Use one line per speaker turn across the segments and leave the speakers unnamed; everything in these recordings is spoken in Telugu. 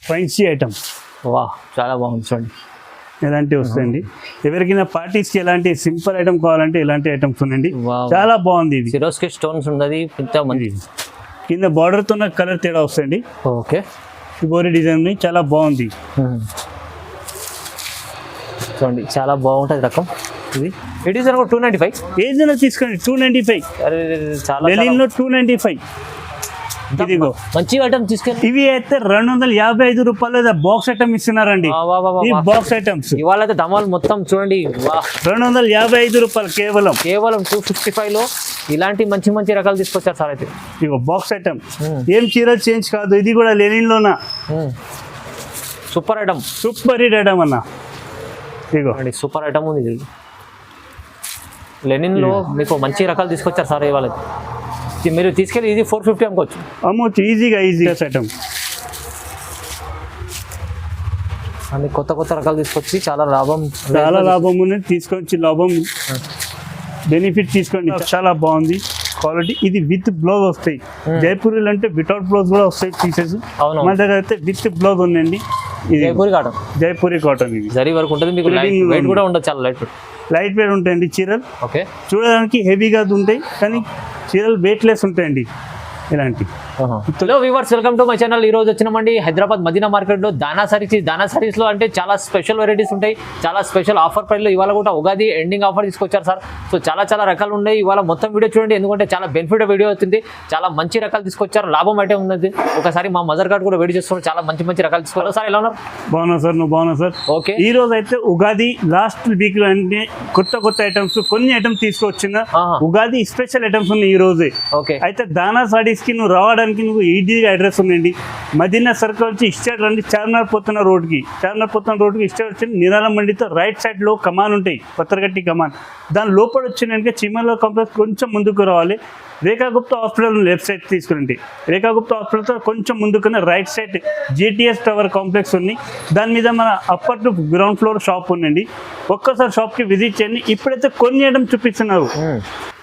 ఫ్యాన్సీ ఐటమ్
వా చాలా బాగుంది చూడండి.
ఇలాంటివి వస్తాయండి. ఎవరికైనా పార్టీస్కి ఎలాంటి సింపుల్ ఐటమ్ కావాలంటే ఇలాంటి ఐటమ్స్ ఉన్నాయండి.
వావ్.
చాలా బాగుంది ఇది.
సిరోస్కి స్టోన్స్ ఉన్నది ఇంత మంది.
ఇది కింద బార్డర్తో కలర్ తేడా వస్తాయండి.
ఓకే
షిబోరి డిజైన్ ఉంది, చాలా బాగుంది.
చూడండి చాలా బాగుంటుంది రకం. ఇది ఈ డిజైన్ కూడా 295.
ఏదైనా తీసుకోండి 295.
అరే చాలా
లెనిన్లో 295. ఇదిగో
మంచి ఐటమ్ తీసుకెళ్ళి.
ఇవి అయితే 255 రూపాయలు బాక్స్ ఐటమ్ ఇస్తున్నారండి. ఈ బాక్స్ ఐటమ్స్
ఇవాళ అయితే ధమాల్ మొత్తం చూడండి. వా
255 రూపాయలు కేవలం.
255 లో ఇలాంటి మంచి మంచి రకాలు తీసుకొచ్చారు సార్. అయితే
ఇగో బాక్స్ ఐటమ్ ఏం చీర చేంజ్ కాదు. ఇది కూడా లెనిన్ లోనా
super item.
Super hit item అన్న. ఇగో
సూపర్ ఐటమ్ ఉంది. లెనిన్ లో మీకు మంచి రకాలు తీసుకొచ్చారు సార్ ఇవాళ. మీరు తీసుకెళ్ళి ఇది 450 అమ్ముకోవచ్చు.
అమ్మొచ్చు ఈజీగా ఐటమ్.
అన్ని కొత్త కొత్త రకాలు తీసుకొచ్చి చాలా లాభం
ఉంది. తీసుకొచ్చి లాభం బెనిఫిట్ తీసుకోండి. చాలా బాగుంది క్వాలిటీ. ఇది విత్ బ్లౌజ్ వస్తాయి. జైపూరీలు అంటే వితౌట్ బ్లౌజ్ కూడా వస్తాయి పీసెస్. మన దగ్గర అయితే విత్ బ్లౌజ్ ఉందండి. ఇది జైపూరి కాటన్. ఇది
జరీ వరకు ఉంటుంది. మీకు వెయిట్ కూడా ఉండదు. చాలా లైట్ వెయిట్ ఉంటాయండి చీరలు. ఓకే
చూడడానికి హెవీగా ఉంటాయి కానీ చీరలు వెయిట్లెస్ ఉంటాయండి ఇలాంటి.
Hello viewers, welcome to my channel. ఈ రోజు వచ్చినామండి హైదరాబాద్ మదీనా మార్కెట్లో దానా సారీస్. దానా సారీస్ లో అంటే చాలా స్పెషల్ వెరైటీస్ ఉంటాయి. చాలా స్పెషల్ ఆఫర్ ప్రైస్ లో ఇవాళ కూడా ఉగాది ఎండింగ్ ఆఫర్ తీసుకొచ్చారు సార్. సో చాలా చాలా రకాలు ఉన్నాయి. ఇవాళ మొత్తం వీడియో చూడండి, ఎందుకంటే చాలా బెనిఫిట్ వీడియో అవుతుంది. చాలా మంచి రకాలు తీసుకొచ్చారు, లాభం అయితే ఉన్నది. ఒకసారి మా మదర్ కార్డ్ కూడా వీడియో చేస్తున్నారు. చాలా మంచి మంచి రకాలు తీసుకోవాలి. సార్ ఎలా ఉన్నారు?
బాగున్నా సార్, నువ్వు బాగున్నా సార్?
ఓకే.
ఈ రోజు అయితే ఉగాది లాస్ట్ వీక్ లో అంటే కొత్త ఐటమ్స్ కొన్ని ఐటమ్స్ తీసుకొచ్చిన ఉగాది స్పెషల్ ఐటమ్స్ ఉన్నాయి ఈ రోజే.
ఓకే.
అయితే దానా సారీస్ కి నువ్వు రావడానికి నువ్వు ఈజీగా అడ్రస్ ఉందండి. మదీనా సర్కిల్ వచ్చి ఇస్టేట్ రండి. చార్మినార్ పోతున్న రోడ్కి ఇస్టేట్ వచ్చి నిరాల మండితో రైట్ సైడ్ లో కమాన్ ఉంటాయి, పత్రగట్టి కమాన్. దాని లోపల వచ్చినాక చిమర్ల కాంప్లెక్స్ కొంచెం ముందుకు రావాలి. Rekha Gupta hospital left side తీసుకురండి. రేఖా గుప్తా హాస్పిటల్తో కొంచెం ముందుకున్న right side GTS tower complex ఉంది. దాని మీద మన upper to ground floor shop ఉందండి. ఒక్కసారి షాప్కి విజిట్ చేయండి. ఇప్పుడైతే కొన్ని ఐటమ్ చూపిస్తున్నారు.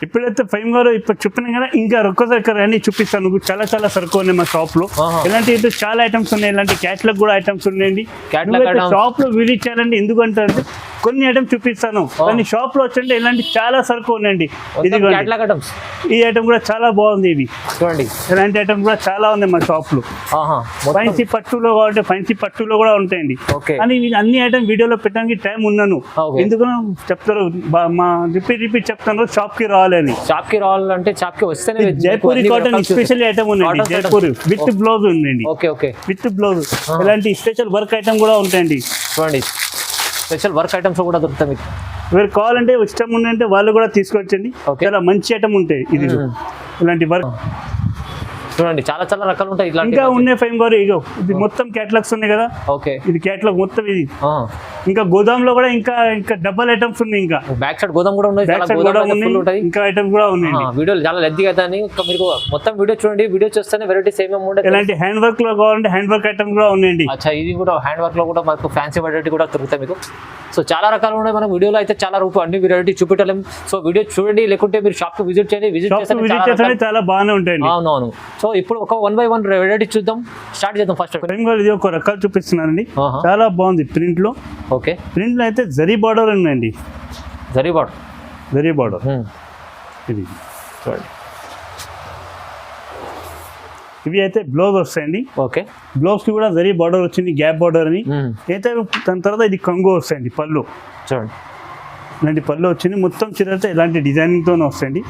ఇప్పుడైతే ఫైమ్ గారు ఇప్పుడు చెప్పిన కదా, ఇంకా ఒక్కసారి అన్ని చూపిస్తాను. చాలా చాలా సరుకు ఉన్నాయి మా షాప్ లో. ఇలాంటి అయితే చాలా ఐటమ్స్ ఉన్నాయి. ఇలాంటి క్యాట్లాగ్ కూడా ఐటమ్స్ ఉన్నాయండి. షాప్ లో విజిట్ చేయాలండి. ఎందుకంటే కొన్ని ఐటమ్స్ చూపిస్తాను కానీ షాప్ లో వచ్చండి ఇలాంటి చాలా సరుకు ఉన్నాయండి. ఇది ఈ ఐటమ్ కూడా చాలా బాగుంది. ఇది
చూడండి,
ఇలాంటి ఐటమ్ కూడా చాలా ఉంది మా షాప్ లో. ఫ్యాన్సీ పట్టులో కావాలంటే ఫ్యాన్సీ పట్టులో కూడా ఉంటాయండి. కానీ అన్ని ఐటమ్ వీడియోలో పెట్టడానికి టైం ఉన్నాను. ఎందుకని చెప్తారు మా రిపీట్ చెప్తాను, షాప్ కి రావాలని.
షాప్ కి రావాలంటే షాప్ కి వస్తేనే.
జైపూరి కాటన్ స్పెషల్ ఐటమ్ ఉందండి. జైపూరి విత్ బ్లౌజ్ ఉందండి. With blouse. ఇలాంటి స్పెషల్ వర్క్ ఐటమ్ కూడా ఉంటాయండి.
చూడండి, స్పెషల్ వర్క్ ఐటమ్స్ కూడా దొరుకుతాయి మీకు.
మీరు కావాలంటే ఇష్టం ఉందంటే వాళ్ళు కూడా తీసుకొచ్చండి. చాలా మంచి ఐటమ్ ఉంటాయి. ఇది ఇలాంటి వర్క్
చూడండి, చాలా చాలా రకాలు ఉంటాయి.
ఇంకా ఉన్నాయి ఫైమ్ గారు. ఇగో ఇది మొత్తం క్యాటలాగ్స్ ఉన్నాయి కదా.
ఓకే,
ఇది క్యాటలాగ్ మొత్తం. ఇది ఇంకా గోదాంలో కూడా ఇంకా డబల్ ఐటమ్స్ ఉన్నాయి. ఇంకా
బ్యాక్ సైడ్ గోదాం కూడా ఉన్నాయి.
ఇంకా ఐటమ్స్ కూడా ఉన్నాయి.
వీడియో చాలా లెంత్ కదా అని మీరు మొత్తం వీడియో చూడండి. వీడియో చూస్తేనే వెరైటీస్ ఏమేమి ఉంటాయి.
ఇలాంటి హ్యాండ్ వర్క్ లో కావాలంటే హ్యాండ్ వర్క్ ఐటమ్ కూడా ఉన్నాయండి.
అచ్చా, ఇది కూడా హ్యాండ్ వర్క్ లో కూడా మనకు ఫ్యాన్సీ వెరైటీ కూడా దొరుకుతాయి మీకు. సో చాలా రకాలు ఉన్నాయి. మనం వీడియోలో అయితే చాలా అన్ని వెరైటీ చూపించలేం. సో వీడియో చూడండి, లేకుంటే మీరు షాప్ కి విజిట్ చేయండి. విజిట్ చేస్తే చాలా బాగానే ఉంటాయండి. అవునవును. సో ఇప్పుడు ఒక 1 by 1 వెరైటీ చూద్దాం. స్టార్ట్ చేద్దాం. ఫస్ట్
ఇది ఒక రకాలు చూపిస్తున్నానండి. చాలా బాగుంది ప్రింట్ లో.
ఓకే,
ప్రింట్ లో అయితే జరీ బార్డర్ ఉందండి.
జరీ బార్డర్
ఇది చూడండి. ఇవి అయితే బ్లౌజ్ వస్తాయండి.
ఓకే,
బ్లౌజ్ కి కూడా జరీ బార్డర్ వచ్చింది, గ్యాప్ బార్డర్ అని. అయితే దాని తర్వాత ఇది కంగో వస్తాయండి. పళ్ళు
చూడండి,
ఇలాంటి పళ్ళు వచ్చింది. మొత్తం చీర అయితే ఇలాంటి డిజైనింగ్ తోనే వస్తాయండి.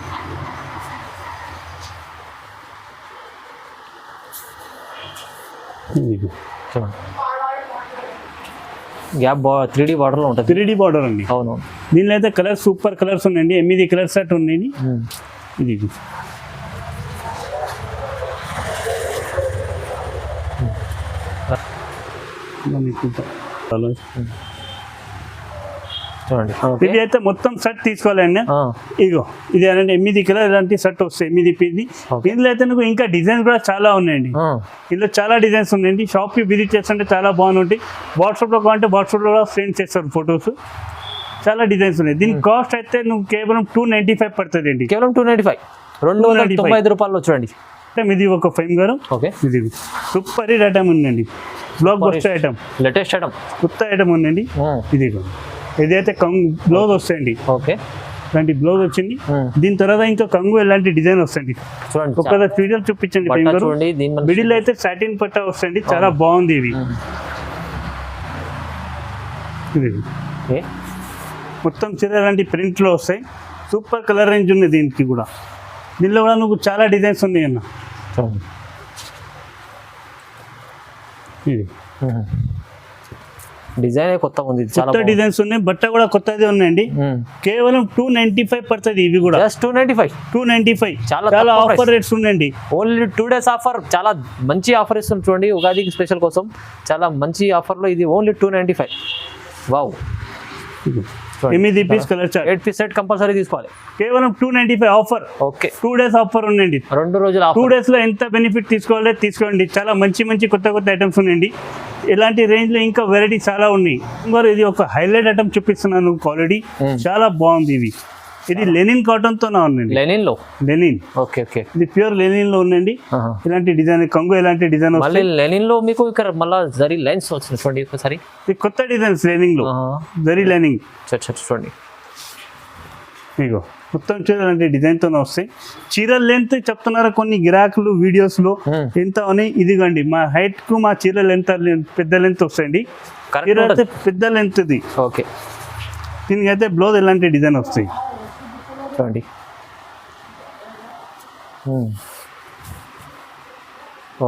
గ్యాప్ 3D బార్డర్ లో ఉంటుంది.
3D బార్డర్ అండి.
అవును.
దీనిలో అయితే కలర్ సూపర్ కలర్స్ ఉన్నాయండి. 8 కలర్ సెట్ ఉన్నాయి. ఇది
చూడండి,
ఇది అయితే మొత్తం సెట్ తీసుకోవాలండి. ఇగో ఇది అంటే 8 కలర్ ఇలాంటి సెట్ వస్తాయి. 8 పీది. ఇందులో అయితే నాకు ఇంకా డిజైన్స్ కూడా చాలా ఉన్నాయండి. ఇందులో చాలా డిజైన్స్ ఉన్నాయండి. షాప్ కి విజిట్ చేస్తుంటే చాలా బాగుంటాయి. వాట్సాప్ లో కావాలంటే వాట్సాప్ లో కూడా సెండ్ చేస్తారు ఫొటోస్. చాలా డిజైన్స్ ఉన్నాయి. దీని కాస్ట్ అయితే నువ్వు కేవలం 295 పడుతుంది అండి.
కేవలం 295, 295 రూపాయలు. చూడండి,
ఇది ఒక ఫైమ్ గారు.
ఓకే,
ఇది సూపర్ హిట్ ఐటమ్ ఉందండి. Block buster item,
latest item,
కొత్త ఐటమ్ ఉందండి. ఇది ఇదైతే బ్లౌజ్ వస్తాయండి,
ఓకే
ఇలాంటి బ్లౌజ్ వచ్చింది. దీని తర్వాత ఇంకా కంగు ఎలాంటి డిజైన్ వస్తుంది
చూడండి.
ఒక వీడియో చూపించండి.
చూడండి దీని
మిడిల్ అయితే సాటిన్ పట్టా వస్తుంది, చాలా బాగుంది. ఇవి మొత్తం చీర లాంటి ప్రింట్ లో వస్తాయి. సూపర్ కలర్ రేంజ్ ఉంది దీనికి కూడా. దీనిలో కూడా నువ్వు చాలా డిజైన్స్ ఉన్నాయి అన్న. ఇది
డిజైన్ కొత్త ఉంది,
కొత్త డిజైన్స్ ఉన్నాయి. బట్ట కూడా కొత్తది ఉన్నాయండి. కేవలం 295 పడుతుంది. ఇవి కూడా 295 చాలా ఆఫర్ రేట్స్ ఉన్నాయండి.
ఓన్లీ 2 days ఆఫర్, చాలా మంచి ఆఫర్ ఇస్తుంది చూడండి. ఉగాదికి స్పెషల్ కోసం చాలా మంచి ఆఫర్లో ఇది only 295. Wow,
8 piece colour chart,
8 piece set compulsory తీసుకోవాలి.
కేవలం 295 ఆఫర్.
ఓకే,
2 days ఆఫర్ ఉందండి.
2 రోజులు
2 days లో ఎంత బెనిఫిట్ తీసుకోండి. చాలా మంచి కొత్త ఐటమ్స్ ఉన్నాయండి. ఇలాంటి రేంజ్ లో ఇంకా వెరైటీ చాలా ఉన్నాయి. మరి ఇది ఒక హైలైట్ ఐటమ్ చూపిస్తున్నాను. క్వాలిటీ చాలా బాగుంది. ఇది లెనిన్ కాటన్ తో ఉందండి. లెనిన్
ఓకే ఓకే,
ఇది ప్యూర్ లెనిన్ లో ఉందండి. ఇలాంటి డిజైన్ కంగు ఎలాంటి డిజైన్
మళ్ళీ లెనిన్ లో మీకు ఇక్కడ మళ్ళీ జరీ లైన్స్ వచ్చింది చూడండి. ఒకసారి
ఇది కొత్త డిజైన్స్ లెనిన్ లో, జరీ లైనింగ్
చూడండి.
ఇగో మొత్తం చీరలాంటి డిజైన్ తోనే వస్తాయి. చీరల లెంత్ చెప్తున్నారు కొన్ని గిరాకులు వీడియోస్ లో ఎంత అని. ఇదిగోండి మా హైట్ కు మా చీర లెంత్ పెద్ద లెంత్ వస్తాయండి. చీర అయితే పెద్ద లెంత్ ఇది.
ఓకే,
దీనికి అయితే బ్లౌజ్ ఎలాంటి డిజైన్ వస్తాయి
చూడండి.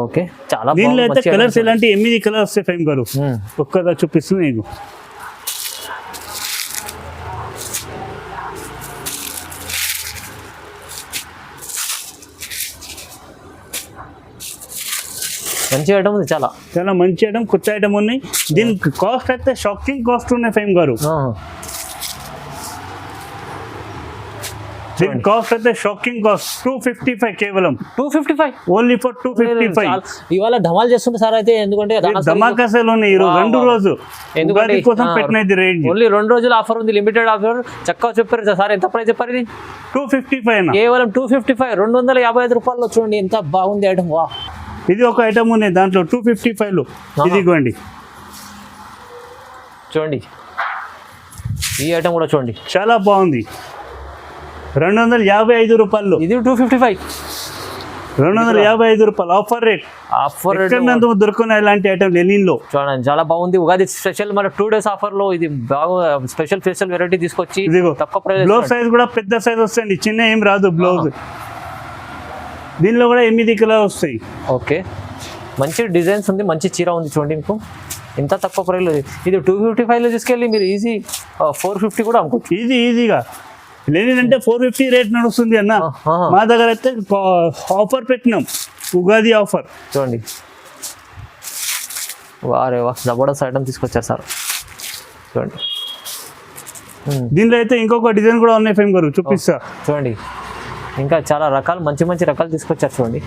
ఓకే, చాలా
దీనిలో అయితే కలర్స్ ఎలాంటి 8 కలర్స్ వస్తాయి. ఫైమ్ గారు ఒక్కదా చూపిస్తుంది. నీకు
మంచి ఐటమ్ ఉంది, చాలా
మంచి ఐటమ్, కొత్త ఐటమ్ ఉన్నాయి. దీనికి కాస్ట్ అయితే షాకింగ్ కాస్ట్ ఉన్నాయి. ఫైమ్ గారు దీని కాస్ట్ అయితే షాకింగ్ కాస్ట్ 255. కేవలం
255
ఓన్లీ ఫర్ 255.
ఇవాళ ధమాల్ చేస్తుంది సార్. అయితే ఎందుకంటే
ధమాకా సేల్ ఉన్నాయి ఈ రోజు 2 రోజు, ఎందుకంటే కోసం పెట్టినది రేంజ్.
ఓన్లీ 2 రోజులు ఆఫర్ ఉంది, లిమిటెడ్ ఆఫర్. చక్కగా చెప్పారు సార్. ఎంత ప్రైస్ చెప్పారు? ఇది
255.
కేవలం 255, 255 రూపాయలు. చూడండి ఎంత బాగుంది ఐటమ్. వా,
ఇది ఒక ఐటమ్ ఉన్నాయి దాంట్లో 255 లో. ఇదిగోండి చూడండి,
ఈ ఐటమ్ కూడా చూడండి,
చాలా బాగుంది. 255 రూపాయలు.
ఇది 255,
255 రూపాయలు ఆఫర్ రేట్. దొరుకున్నాయి ఇలాంటి ఐటమ్ లెనిన్ లో.
చూడండి చాలా బాగుంది. ఉగాది స్పెషల్ మన 2 days ఆఫర్ లో ఇది బాగా స్పెషల్ వెరైటీ తీసుకొచ్చి తక్కువ ప్రైస్.
బ్లౌజ్ సైజ్ కూడా పెద్ద సైజ్ వస్తాయండి, చిన్న ఏం రాదు బ్లౌజ్. దీనిలో కూడా 8 కలర్ వస్తాయి.
ఓకే, మంచి డిజైన్స్ ఉంది, మంచి చీర ఉంది చూడండి. మీకు ఇంత తక్కువ ప్రైస్లో ఇది 255 లో తీసుకెళ్ళి మీరు ఈజీ 450 కూడా అమ్ముకోవచ్చు.
ఈజీగా. లెనిన్ అంటే 450 రేట్ నడుస్తుంది అన్న. మా దగ్గర అయితే ఆఫర్ పెట్టినాం, ఉగాది ఆఫర్.
చూడండి, వారే వా, జబర్దస్త్ ఐటమ్ తీసుకొచ్చారు సార్. చూడండి,
దీనిలో అయితే ఇంకొక డిజైన్ కూడా ఉన్నాయి. ఫేమ్ గారు చూపిస్తా.
చూడండి, ఇంకా చాలా రకాలు, మంచి రకాలు తీసుకొచ్చారు చూడండి.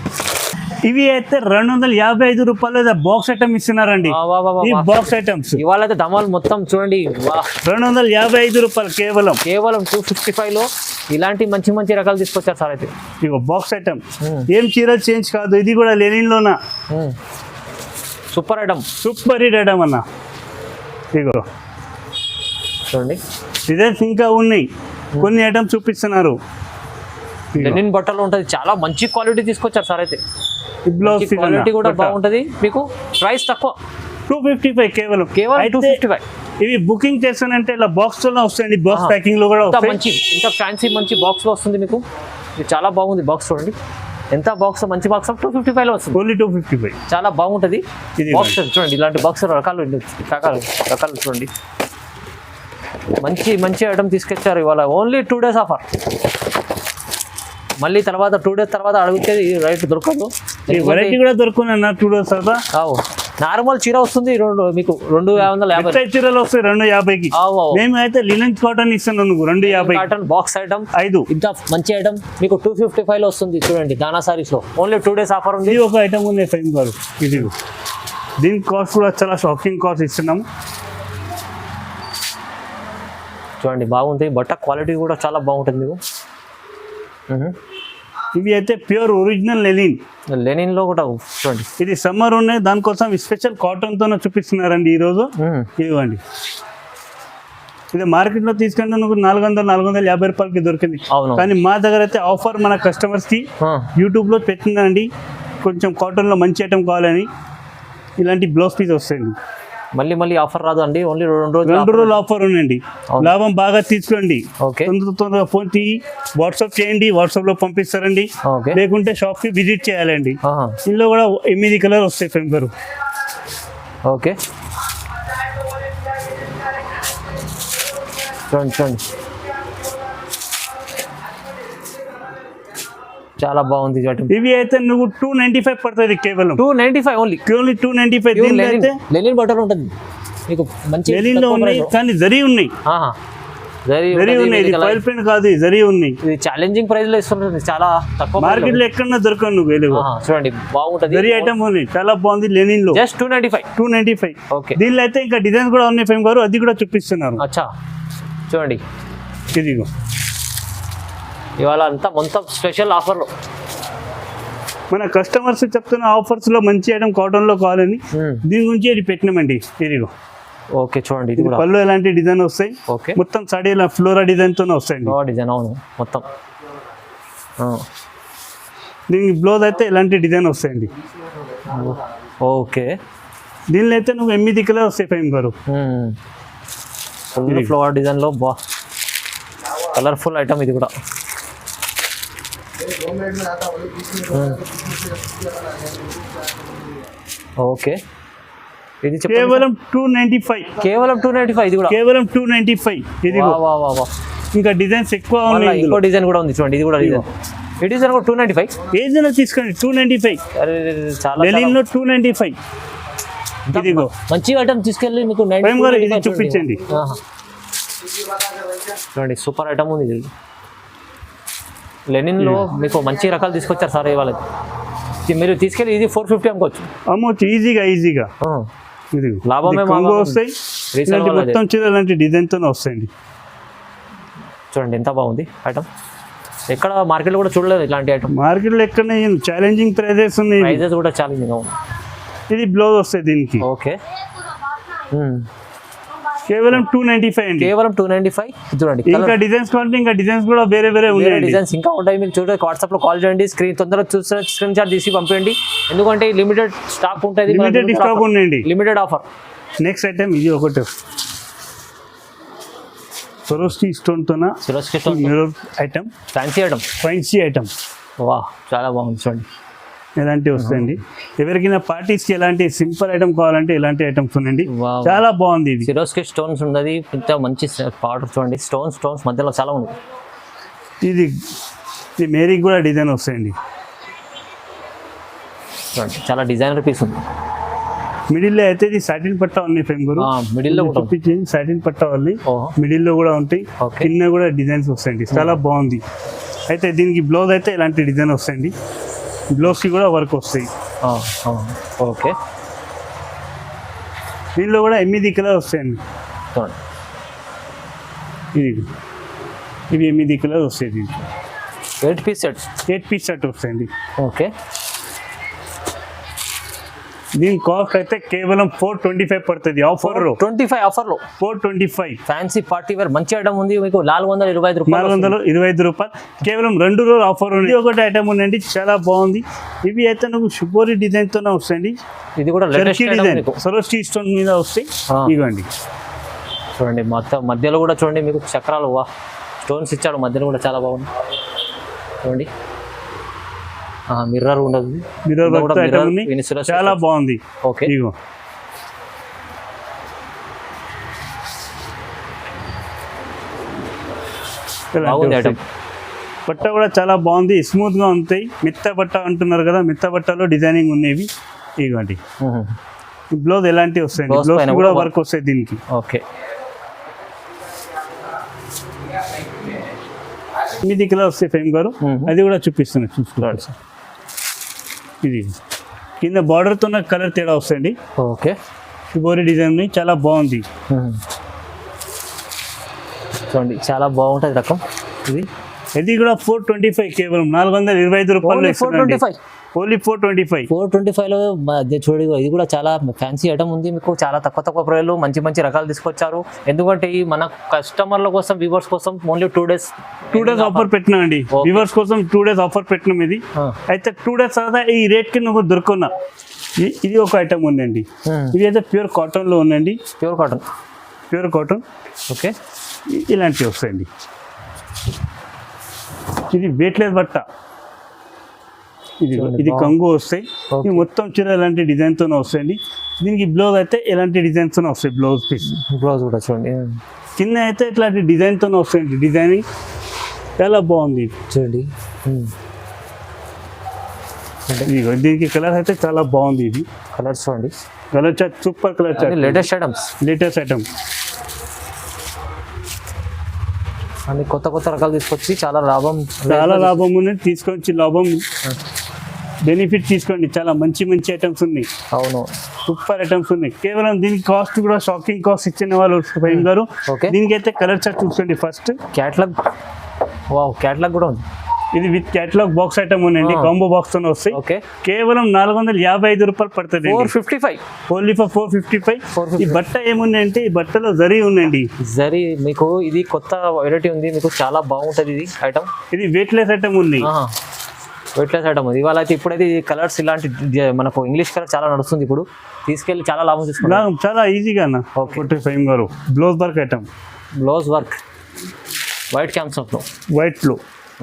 ఇవి అయితే 255 రూపాయలు బాక్స్ ఐటమ్ ఇస్తున్నారండి. ఈ బాక్స్ ఐటమ్స్
ఇవాళ అయితే ధమాల్ మొత్తం చూడండి.
255 రూపాయలు కేవలం
255 లో ఇలాంటి మంచి రకాలు తీసుకొచ్చారు సార్. అయితే
ఇగో బాక్స్ ఐటమ్, ఏం చీర చేంజ్ కాదు. ఇది కూడా లెనిన్ లోనా,
super item,
super hit item అన్న. ఇగో
చూడండి,
డిజైన్స్ ఇంకా ఉన్నాయి, కొన్ని ఐటమ్స్ చూపిస్తున్నారు.
లెనిన్ బట్టలు ఉంటుంది, చాలా మంచి క్వాలిటీ తీసుకొచ్చారు సార్. అయితే
బ్లౌజ్
క్వాలిటీ కూడా బాగుంటుంది. మీకు ప్రైస్ తక్కువ,
255 కేవలం
255.
ఇవి బుకింగ్ చేస్తానంటే ఇలా బాక్స్ లో వస్తాయండి, బాక్స్ ప్యాకింగ్ లో కూడా
మంచి, ఇంత ఫ్యాన్సీ మంచి బాక్స్ లో వస్తుంది మీకు. ఇది చాలా బాగుంది బాక్స్. చూడండి ఎంత బాక్స్, మంచి బాక్స్ 255 లో వస్తుంది.
ఓన్లీ 255,
చాలా బాగుంటుంది బాక్స్. చూడండి ఇలాంటి బాక్స్ రకాలు చూడండి. మంచి ఐటమ్ తీసుకొచ్చారు ఇవాళ. Only 2 days offer. మళ్ళీ తర్వాత 2 days తర్వాత అడిగితే రైట్ దొరకదు.
వెరైటీ కూడా దొరుకున్నా 2 days తర్వాత.
నార్మల్ చీర వస్తుంది మీకు 250.
చీరలు వస్తాయి 250కి. మేము అయితే లినన్ కాటన్ ఇస్తున్నాం, నువ్వు 250
కాటన్ బాక్స్ ఐటమ్
5.
ఇంత మంచి ఐటమ్ మీకు 255 లో వస్తుంది. చూడండి దానా సారీస్ లో ఓన్లీ 2 days ఆఫర్ ఉంది.
ఇది ఒక ఐటమ్ ఉంది ఫైమ్ గారు. ఇది దీని కాస్ట్ కూడా చాలా షాకింగ్ కాస్ట్ ఇస్తున్నాము.
చూడండి బాగుంది, బట్ట క్వాలిటీ కూడా చాలా బాగుంటుంది మీకు.
ఇవి అయితే ప్యూర్ ఒరిజినల్ లెనిన్.
లెనిన్లో కూడా చూడండి.
ఇది సమ్మర్ ఉన్నాయి, దానికోసం స్పెషల్ కాటన్తోనే చూపిస్తున్నారండి ఈరోజు. ఇవ్వండి, ఇది మార్కెట్లో తీసుకుంటే నువ్వు 450 రూపాయలకి దొరికింది.
అవును.
కానీ మా దగ్గర అయితే ఆఫర్ మన కస్టమర్స్కి యూట్యూబ్లో పెట్టిందండి, కొంచెం కాటన్లో మంచి ఐటమ్ కావాలని ఇలాంటి బ్లౌజ్ పీస్ వస్తాయండి.
మళ్ళీ ఆఫర్ రాదు అండి, ఓన్లీ 2
రోజులు ఆఫర్ ఉందండి. లాభం బాగా తీసుకోండి.
ఓకే.
తొందరగా ఫోన్ తీయి, వాట్సాప్ చేయండి, వాట్సాప్లో పంపిస్తారండి.
ఓకే.
లేకుంటే షాప్కి విజిట్ చేయాలండి. ఇందులో కూడా 8 కలర్ వస్తాయి ఫెంబర్.
ఓకే, చూడండి చాలా బాగుంది.
ఇవి అయితే నువ్వు 295 పడుతుంది, కేవలం
295 ఓన్లీ.
295. దీనిలో అయితే
లెనిన్ బటర్ ఉంటుంది మీకు, మంచి
లెనిన్ లో ఉన్నాయి, కానీ జరీ ఉన్నాయి. జరీ ఉన్నాయి, ఇది ఫైల్ ప్రింట్ కాదు, జరీ ఉన్నాయి.
ఇది ఛాలెంజింగ్ ప్రైస్ లో ఇస్తుంది, చాలా తక్కువ
మార్కెట్ లో ఎక్కడన్నా దొరకదు. నువ్వు
చూడండి బాగుంటది,
జరీ ఐటమ్ ఉంది, చాలా బాగుంది. లెనిన్ లో
జస్ట్ 295.
ఓకే. దీనిలో అయితే ఇంకా డిజైన్స్ కూడా ఉన్నాయి ఫేమ్ గారు, అది కూడా చూపిస్తున్నారు.
అచ్చా చూడండి,
ఇదిగో
ఇవాళ అంతా మొత్తం స్పెషల్ ఆఫర్లో
మన కస్టమర్స్ చెప్తున్న ఆఫర్స్ లో మంచి ఐటమ్ కాటన్ లో కావాలని దీని గురించి ఇది పెట్టినామండి. ఇదిగో
ఓకే చూడండి, ఇది
పళ్ళు ఎలాంటి డిజైన్ వస్తాయి.
ఓకే,
మొత్తం సాడీ ఫ్లోరా డిజైన్ తోనే వస్తాయండి.
డిజైన్ అవును మొత్తం.
దీనికి బ్లౌజ్ అయితే ఎలాంటి డిజైన్ వస్తాయండి.
ఓకే,
దీనిలో అయితే నువ్వు 8 కలర్ వస్తాయి ఫేమ్ గారు.
ఫుల్ ఫ్లవర్ డిజైన్ లో కలర్ఫుల్ ఐటమ్ ఇది కూడా. ఓకే, ఇది
కేవలం 295.
కేవలం 295. ఇది కూడా
కేవలం 295. ఇది ఇంకా డిజైన్స్ ఎక్కువ ఉన్నాయి.
ఇంకో డిజైన్ కూడా ఉంది చూడండి, ఇది కూడా డిజైన్. ఈ డిజైన్ కూడా 295.
ఏదైనా తీసుకోండి, 295.
చాలా
లెనిన్ లో 295. ఇదిగో
మంచి ఐటమ్ తీసుకెళ్ళి మీకు
చూపించండి.
చూడండి సూపర్ ఐటమ్ ఉంది. లెనిన్ లో మీకు మంచి రకాలు తీసుకొచ్చారు సార్ ఇవాళ. మీరు తీసుకెళ్ళి ఇది 450
అమ్మొచ్చు ఈజీగా.
లాభమే
వస్తాయి. మొత్తం చీర అలాంటి డిజైన్ తోనే వస్తాయండి.
చూడండి ఎంత బాగుంది ఐటమ్, ఎక్కడ మార్కెట్ లో కూడా చూడలేదు ఇలాంటి ఐటమ్.
మార్కెట్ లో ఎక్కడ ఛాలెంజింగ్ ప్రైజెస్ ఉన్నాయి,
ప్రైజెస్ కూడా ఛాలెంజింగ్. అవును,
ఇది బ్లౌజ్ వస్తాయి దీనికి.
ఓకే,
కేవలం 295 అండి.
కేవలం 295. చూడండి
ఇంకా డిజైన్స్ కావాలంటే ఇంకా డిజైన్స్ కూడా వేరే ఉన్నాయి.
డిజైన్స్ ఇంకా ఉంటాయి, మీరు చూడండి. వాట్సాప్ లో కాల్ చేయండి, తొందరగా చూస్తే స్క్రీన్ షాట్ తీసి పంపేయండి, ఎందుకంటే లిమిటెడ్ స్టాక్ ఉంటుంది.
లిమిటెడ్ స్టాక్ ఉందండి,
లిమిటెడ్ ఆఫర్.
నెక్స్ట్ ఐటమ్ ఇది ఒకటి సరోస్కి స్టోన్ తోన మిర్రర్ ఐటమ్, ఫ్యాన్సీ ఐటమ్.
వా చాలా బాగుంది చూడండి,
ఎలాంటివి వస్తాయండి. ఎవరికైనా పార్టీస్కి ఎలాంటి సింపుల్ ఐటమ్ కావాలంటే ఇలాంటి ఐటమ్స్ ఉన్నాయండి, చాలా బాగుంది. ఇది
సిరోస్కి స్టోన్స్ ఉన్నది, ఇంత మంచి పౌడర్ చూడండి, స్టోన్స్ మధ్యలో చాలా ఉంది.
ఇది మేరీకి కూడా డిజైన్ వస్తాయండి,
చూడండి చాలా డిజైనర్ పీస్ ఉంది.
మిడిల్లో అయితే ఇది సాటిన్ పట్టా ఉంది ఫేమ్ గురు.
మిడిల్లో
చూపించింది సాటిన్ పట్టా ఉంది, మిడిల్లో కూడా ఉంటాయి, కింద కూడా డిజైన్స్ వస్తాయండి, చాలా బాగుంది. అయితే దీనికి బ్లౌజ్ అయితే ఇలాంటి డిజైన్ వస్తాయండి, బ్లౌజ్కి కూడా వర్క్ వస్తాయి.
ఓకే,
దీనిలో కూడా 8 కలర్ వస్తాయండి. ఇవి 8 కలర్ వస్తాయి. దీంట్లో
8 పీస్ సెట్
వస్తాయండి.
ఓకే,
దీని కాస్ట్ అయితే కేవలం 425 పడుతుంది. ఆఫర్
25 ఆఫర్లో
425.
ఫ్యాన్సీ పార్టీ వేర్ మంచి ఐటమ్ ఉంది మీకు, 425
రూపాయలు. కేవలం 2 రోజులు ఆఫర్ ఉంది. ఒకటి ఐటమ్ ఉందండి, చాలా బాగుంది. ఇవి అయితే నువ్వు షుపోరి డిజైన్ తోనే వస్తాయండి.
ఇది కూడా
డిజైన్ సరోస్కి స్టోన్ మీద వస్తాయి. ఇవ్వండి
చూడండి, మొత్తం మధ్యలో కూడా చూడండి మీకు చక్రాలు స్టోన్స్ ఇచ్చాడు మధ్యలో కూడా, చాలా బాగుంది చూడండి. మిర్రర్ ఉండదు,
చాలా బాగుంది.
ఓకే,
ఇగో బట్ట కూడా చాలా బాగుంది, స్మూత్ గా ఉంటాయి. మెత్త బట్ట అంటున్నారు కదా, మెత్త బట్టలో డిజైనింగ్ ఉన్నాయి. ఇవ్వండి బ్లౌజ్ ఎలాంటివి వస్తాయండి, బ్లౌజ్ కూడా వర్క్ వస్తాయి దీనికి.
ఓకే,
8 కలర్ వస్తాయి ఫేమ్ గారు, అది కూడా చూపిస్తున్నాను, చూసుకోవాలి సార్. ఇది కింద బార్డర్ తో కలర్ తేడా వస్తాయండి.
ఓకే,
షుబోరి డిజైన్ చాలా బాగుంది
చూడండి, చాలా బాగుంటుంది రకం. ఇది
ఇది కూడా 425 కేవలం 425 రూపాయలు
Only 425.
ఓన్లీ 425.
425లో చూడండి, ఇది కూడా చాలా ఫ్యాన్సీ ఐటమ్ ఉంది. మీకు చాలా తక్కువ ప్రైస్లో మంచి మంచి రకాలు తీసుకొచ్చారు. ఎందుకంటే ఈ మన కస్టమర్ల కోసం, వ్యూవర్స్ కోసం ఓన్లీ 2 days
ఆఫర్ పెట్టినా అండి. వ్యూవర్స్ కోసం 2 days ఆఫర్ పెట్టినాం. ఇది అయితే 2 days తర్వాత ఈ రేట్ కి నువ్వు దొరుకున్నా. ఇది ఒక ఐటమ్ ఉందండి. ఇది అయితే ప్యూర్ కాటన్ లో ఉందండి. Pure cotton.
ఓకే,
ఇలాంటివి వస్తాయండి. ఇది వెయిట్లెస్ బట్ట. ఇది కంగు వస్తాయి. ఇది మొత్తం చీర ఎలాంటి డిజైన్ తోనే వస్తాయండి. దీనికి బ్లౌజ్ అయితే ఎలాంటి డిజైన్స్ తోనే వస్తాయి. బ్లౌజ్ పీస్
కూడా చూడండి,
కింద అయితే ఇట్లాంటి డిజైన్ తోనే వస్తాయండి. డిజైనింగ్ చాలా బాగుంది
చూడండి.
దీనికి కలర్ అయితే చాలా బాగుంది. ఇది
కలర్స్ చూడండి,
colour chart super colour chart. Latest items
అన్ని కొత్త రకాలు తీసుకొచ్చి చాలా లాభం
ఉంది. తీసుకొచ్చి లాభం బెనిఫిట్ తీసుకోండి. చాలా మంచి ఐటమ్స్ ఉన్నాయి.
అవును,
సూపర్ ఐటమ్స్ ఉన్నాయి. కేవలం దీనికి కాస్ట్ కూడా షాకింగ్ కాస్ట్ ఇచ్చిన వాళ్ళు ఫైన్ గారు. దీనికి అయితే కలర్ చార్ట్ చూసుకోండి. ఫస్ట్
క్యాటలాగ్ కూడా ఉంది.
ఇది విత్ క్యాటలాగ్ బాక్స్ ఐటమ్ ఉందండి. కాంబో బాక్స్ తో వస్తాయి. కేవలం 455 రూపాయలు పడుతుంది.
455
ఓన్లీ ఫర్ 455. ఈ బట్ట ఏముందంటే ఈ బట్టలో జరీ ఉందండి.
జరీ మీకు ఇది కొత్త వెరైటీ ఉంది. మీకు చాలా బాగుంటది ఇది ఐటమ్.
ఇది వెయిట్లెస్ ఐటమ్ ఉంది.
వెయిట్లెస్ ఐటమ్ ఉంది. ఇవాళ అయితే ఇప్పుడైతే కలర్స్ ఇలాంటి మనకు ఇంగ్లీష్ కలర్ చాలా నడుస్తుంది. ఇప్పుడు తీసుకెళ్ళి చాలా లాభం తీసుకున్నాం.
చాలా ఈజీగా 45 గారు. Blouse work item.
White cancer లో,
వైట్ లో.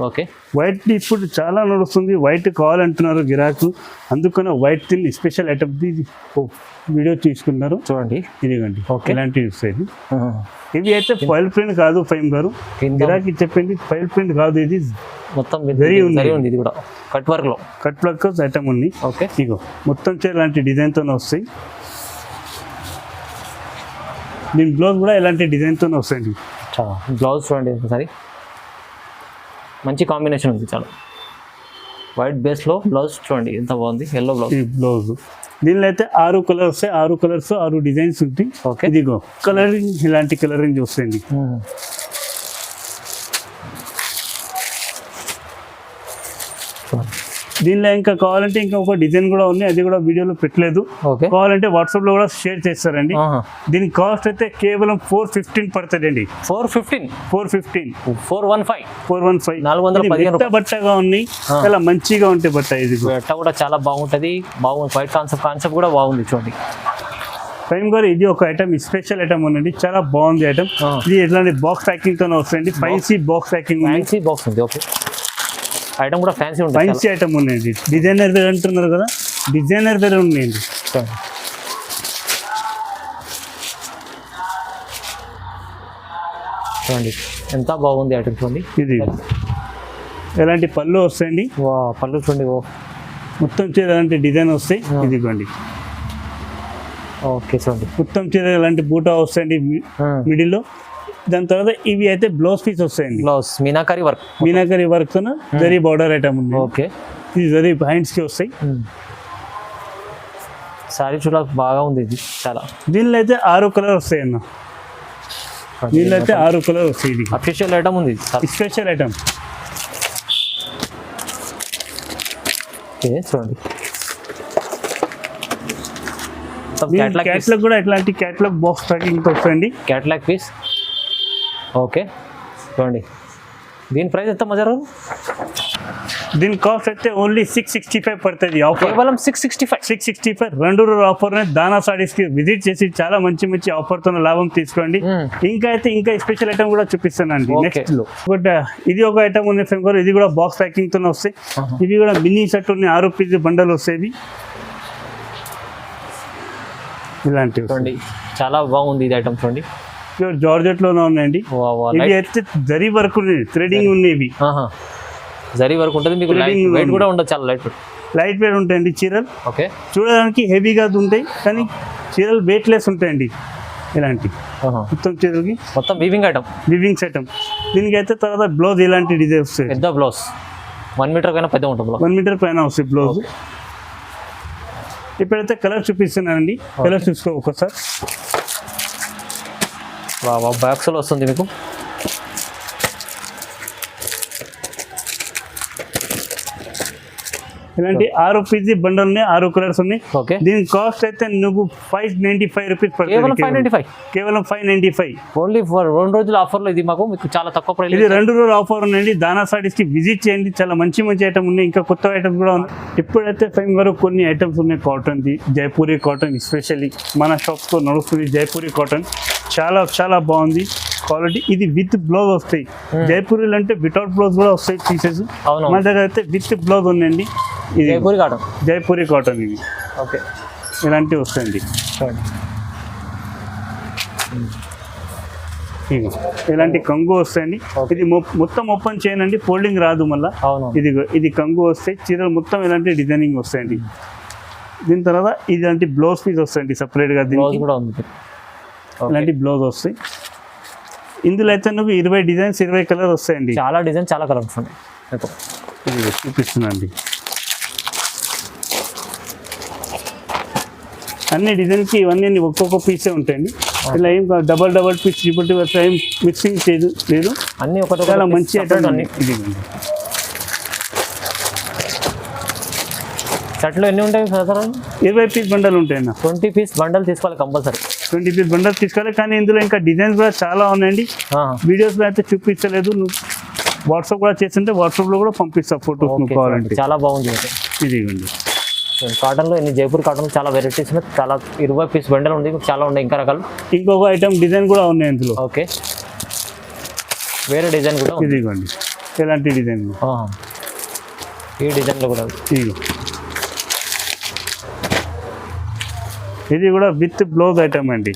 ఓకే,
వైట్ ఇప్పుడు చాలా నడుస్తుంది. వైట్ కావాలంటున్నారు గిరాకు. అందుకనే వైట్ తిని స్పెషల్ ఐటమ్ వీడియో తీసుకున్నారు.
చూడండి,
ఇదిగండి ఇలాంటివి వస్తాయి. ఇవి అయితే ఫైల్ ప్రింట్ కాదు ఫైమ్ గారు. గిరాకి చెప్పింది ఫైల్ ప్రింట్ కాదు. ఇది
మొత్తం జరీ ఉంది. ఇది కూడా కట్ వర్క్
ఐటమ్ ఉంది.
ఓకే,
ఇగో మొత్తం ఇలాంటి డిజైన్ తోనే వస్తాయి. దీని బ్లౌజ్ కూడా ఇలాంటి డిజైన్ తోనే వస్తాయండి.
బ్లౌజ్ చూడండి ఒకసారి, మంచి కాంబినేషన్ ఉంది. చాలా వైట్ బేస్ లో బ్లౌజ్ చూడండి ఎంత బాగుంది. Yellow
blouse. దీనిలో అయితే 6 కలర్స్ వస్తాయి. 6 కలర్స్ 6 డిజైన్స్ ఉంటాయి. ఇదిగో కలరింగ్, ఇలాంటి కలరింగ్ వస్తాయండి. దీనిలో ఇంకా కావాలంటే ఇంకా ఒక డిజైన్ కూడా ఉంది. అది కూడా వీడియోలో పెట్టలేదు. కావాలంటే వాట్సాప్ లో కూడా షేర్ చేస్తారండి. దీని కాస్ట్ అయితే కేవలం 415 పడుతుంది అండి. 415 బట్టగా ఉన్నాయి. చాలా మంచిగా ఉంటాయి బట్ట. ఇది
కూడా చాలా బాగుంటది. వైట్ కాన్సెప్ట్ కూడా బాగుంది చూడండి.
ఫైమ్ గారు ఇది ఒక ఐటమ్, స్పెషల్ ఐటమ్ ఉందండి. చాలా బాగుంది ఐటమ్. ఇది ఎట్లాంటి బాక్స్ ప్యాకింగ్ తోనే వస్తుంది. ఫ్యాన్సీ బాక్స్ ప్యాకింగ్
ఉంది. ఓకే, ఐటమ్ కూడా ఫ్యాన్సీ ఉంటుంది.
ఫ్యాన్సీ ఐటమ్ ఉన్నాయండి. డిజైనర్ వేర్ అంటున్నారు కదా, డిజైనర్ వేర్ ఉన్నాయండి.
చూడండి ఎంత బాగుంది ఐటమ్. చూడండి,
ఇది ఎలాంటి పళ్ళు వస్తాయండి.
పళ్ళు చూడండి,
మొత్తం చీర ఎలాంటి డిజైన్ వస్తాయి. ఇదిగోండి.
ఓకే, చూడండి
మొత్తం చీర ఎలాంటి బూటా వస్తాయండి మిడిల్ లో. దాని తర్వాత ఇవి అయితే బ్లౌజ్ పీస్ వస్తాయండి.
మీనాకరీ
వర్క్ తో జరీ బార్డర్ ఐటమ్ ఉంది.
ఓకే,
ఇది జరీ హ్యాండ్స్ కి వస్తాయి.
సారీ చూడ బాగా ఉంది. ఇది చాలా.
దీనిలో అయితే 6 కలర్ వస్తాయి అన్న. దీనిలో అయితే 6 కలర్ వస్తాయి. ఇది
అఫీషియల్ ఐటమ్ ఉంది.
Special item.
చూడండి,
క్యాట్లాగ్ కూడా ఇట్లాంటి క్యాట్లాగ్ బాక్స్ ప్యాకింగ్ తో వస్తాయండి.
Catalogue piece. ఓకే, చూడండి దీని ప్రైస్ ఎంత మజారు?
దీని కాస్ట్ అయితే ఓన్లీ 665 పడుతుంది.
కేవలం 665.
2 రోజుల ఆఫర్. దానా సారీస్ కి విజిట్ చేసి చాలా మంచి ఆఫర్ తో లాభం తీసుకోండి. ఇంకా స్పెషల్ ఐటమ్ కూడా చూపిస్తానండి నెక్స్ట్ లో. బట్ ఇది ఒక ఐటమ్ ఉంది ఫైమ్ గారు. ఇది కూడా బాక్స్ ప్యాకింగ్ తోనే వస్తాయి. ఇవి కూడా మినీ సెట్ ఉన్నాయి. 6 పీస్ బండల్ వస్తాయి. ఇలాంటివి
చాలా బాగుంది. ఇది ఐటమ్ చూడంండి,
ప్యూర్ జార్జెట్ లోనే ఉన్నాయండి. ఇవి అయితే జరీ వర్క్ ఉంది, థ్రెడింగ్ ఉంది. ఇవి
జరీ వర్క్ ఉంటుంది. మీకు వెయిట్ కూడా ఉండదు. చాలా
లైట్ వెయిట్ ఉంటాయండి చీరలు.
ఓకే,
చూడడానికి హెవీగా ఉంటాయి కానీ చీరలు వెయిట్ లెస్ ఉంటాయండి. ఇలాంటి మొత్తం చీరలకి
మొత్తం వీవింగ్ ఐటమ్.
దీనికి అయితే తర్వాత బ్లౌజ్ ఇలాంటి డిజైన్ వస్తాయి.
పెద్ద బ్లౌజ్ 1 మీటర్ కన్నా పెద్ద ఉంటుంది.
1 మీటర్ పైన వస్తాయి బ్లౌజ్. ఇప్పుడైతే కలర్ చూపిస్తున్నానండి. కలర్ చూసుకో ఒకసారి.
బాక్స్లో వస్తుంది మీకు.
ఇలాంటి 6 పీజీ బండల్ ఉన్నాయి, 6 కలర్స్ ఉన్నాయి.
ఓకే,
దీని కాస్ట్ అయితే నువ్వు 595 రూపీస్
కేవలం
పడుతుంది.
595,
కేవలం 595.
ఓన్లీ ఫర్ 2 రోజుల ఆఫర్లో ఇది మాకు మీకు చాలా తక్కువ ప్రైస్.
ఇది 2 రోజుల ఆఫర్ ఉందండి. దానా సారీస్ కి విజిట్ చేయండి, చాలా మంచి ఐటమ్ ఉన్నాయి, ఇంకా కొత్త ఐటమ్స్ కూడా ఉన్నాయి. ఇప్పుడైతే టైం వరకు కొన్ని ఐటమ్స్ ఉన్నాయి cotton the, Jaipuri cotton especially మన షాప్స్ లో నడుస్తుంది. జైపూరి కాటన్ చాలా చాలా బాగుంది క్వాలిటీ. ఇది విత్ బ్లౌజ్ వస్తాయి. జైపూరీలు అంటే వితౌట్ బ్లౌజ్ కూడా వస్తాయి పీసెస్.
అవును,
మన దగ్గర అయితే విత్ బ్లౌజ్ ఉందండి. ఇది
జైపూరి కాటన్,
జైపూరి కాటన్ ఇది.
ఓకే,
ఇలాంటివి వస్తాయండి.
చూడండి.
ఇగో ఇలాంటి కంగు వస్తాయండి. ఇది మొత్తం ఓపెన్ చేయనండి, ఫోల్డింగ్ రాదు మళ్ళీ.
అవును,
ఇది కంగు వస్తాయి. చీరలు మొత్తం ఇలాంటి డిజైనింగ్ వస్తాయండి. దీని తర్వాత ఇలాంటి బ్లౌజ్ పీస్ వస్తాయండి సపరేట్గా.
బ్లౌజ్
దీనికి
కూడా ఉంది.
ఇలాంటి బ్లౌజ్ వస్తాయి. ఇందులో అయితే నువ్వు 20 డిజైన్స్ 20 కలర్ వస్తాయండి.
చాలా డిజైన్, చాలా కలర్స్ ఉన్నాయి.
ఇది చూపిస్తున్నాండి. అన్ని డిజైన్కి ఇవన్నీ ఒక్కొక్క పీసే ఉంటాయండి. ఇలా ఏం డబల్ పీస్ ట్రిపుల్ అట్లా ఏం మిక్సింగ్ లేదు.
అన్ని ఒకటి
చాలా మంచి ఐటమ్
అన్ని.
ఇది
షర్ట్లో ఎన్ని ఉంటాయి సార్?
20 పీస్ బండలు ఉంటాయన్న.
20 పీస్ బండల్ తీసుకోవాలి కంపల్సరీ.
20 పీస్ బండల్ తీసుకోవాలి. కానీ ఇందులో ఇంకా డిజైన్స్ కూడా చాలా ఉన్నాయండి. వీడియోస్లో అయితే చూపించలేదు. నువ్వు వాట్సాప్ కూడా చేస్తుంటే వాట్సాప్లో కూడా పంపిస్తా ఫోటోస్ నువ్వు కావాలంటే.
చాలా బాగుంది.
ఇదిగోండి
కాటన్లో ఎన్ని జైపూర్ కాటన్ చాలా వెరైటీస్ ఉన్నాయి. చాలా 20 పీస్ బండల్ ఉంది, చాలా ఉన్నాయి ఇంకా రకాలు.
ఇంకొక ఐటమ్ డిజైన్ కూడా ఉన్నాయి ఇందులో.
ఓకే, వేరే డిజైన్ కూడా ఉంది.
ఇదిగోండి ఎలాంటి డిజైన్.
ఈ డిజైన్లో కూడా
ఇదిగో ఇది కూడా విత్ బ్లౌజ్ ఐటమ్ అండి.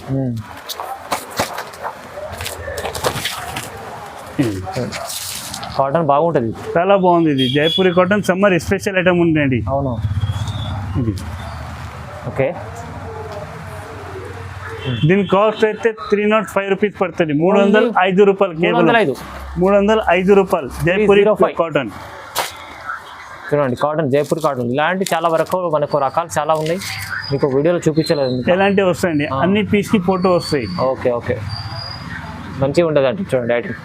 కాటన్ బాగుంటుంది,
చాలా బాగుంది. ఇది Jaipuri cotton summer special item ఉందండి.
అవును,
ఇది
ఓకే.
దీని కాస్ట్ అయితే 305 రూపీస్ పడుతుంది. 305 రూపాయలు, కేవలం 305 రూపాయలు. జైపూరి కాటన్
చూడండి. కాటన్, జైపూర్ కాటన్ ఇలాంటి చాలా వరకు మనకు రకాలు చాలా ఉన్నాయి. మీకు వీడియోలో చూపించలేదు.
ఎలాంటివి వస్తాయండి, అన్ని పీస్కి ఫోటో వస్తాయి.
ఓకే, ఓకే, మంచిగా ఉంటుంది అంటే చూడండి. ఐటమ్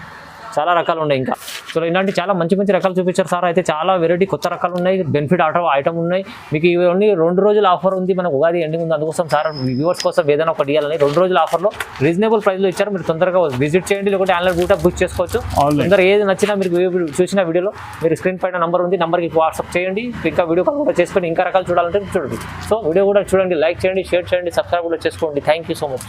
చాలా రకాలు ఉన్నాయి ఇంకా. సో ఇలాంటి చాలా మంచి రకాలు చూపించారు సార్. అయితే చాలా వెరైటీ కొత్త రకాలు ఉన్నాయి, బెనిఫిట్ ఐటమ్ ఉన్నాయి. మీకు ఇవన్నీ 2 రోజుల ఆఫర్ ఉంది, మనకు ఉగాది ఎండింగ్ ఉంది. అందుకోసం సార్ వ్యూవర్స్ కోసం ఏదైనా ఒకటి ఇవ్వాలని 2 రోజుల ఆఫర్లో రీజనబుల్ ప్రైస్లో ఇచ్చారు. మీరు తొందరగా విజిట్ చేయండి, లేకపోతే ఆన్లైన్ బూటా బుక్ చేసుకోవచ్చు. తొందరగా ఏది నచ్చినా మీరు చూసిన వీడియోలో మీరు స్క్రీన్ పైన నంబర్ ఉంది, నంబర్కి వాట్సాప్ చేయండి. ఇంకా వీడియో కాల్ కూడా చేసుకొని ఇంకా రకాలు చూడాలంటే చూడండి. సో వీడియో కూడా చూడండి, లైక్ చేయండి, షేర్ చేయండి, సబ్స్క్రైబ్ కూడా చేసుకోండి. Thank you so much.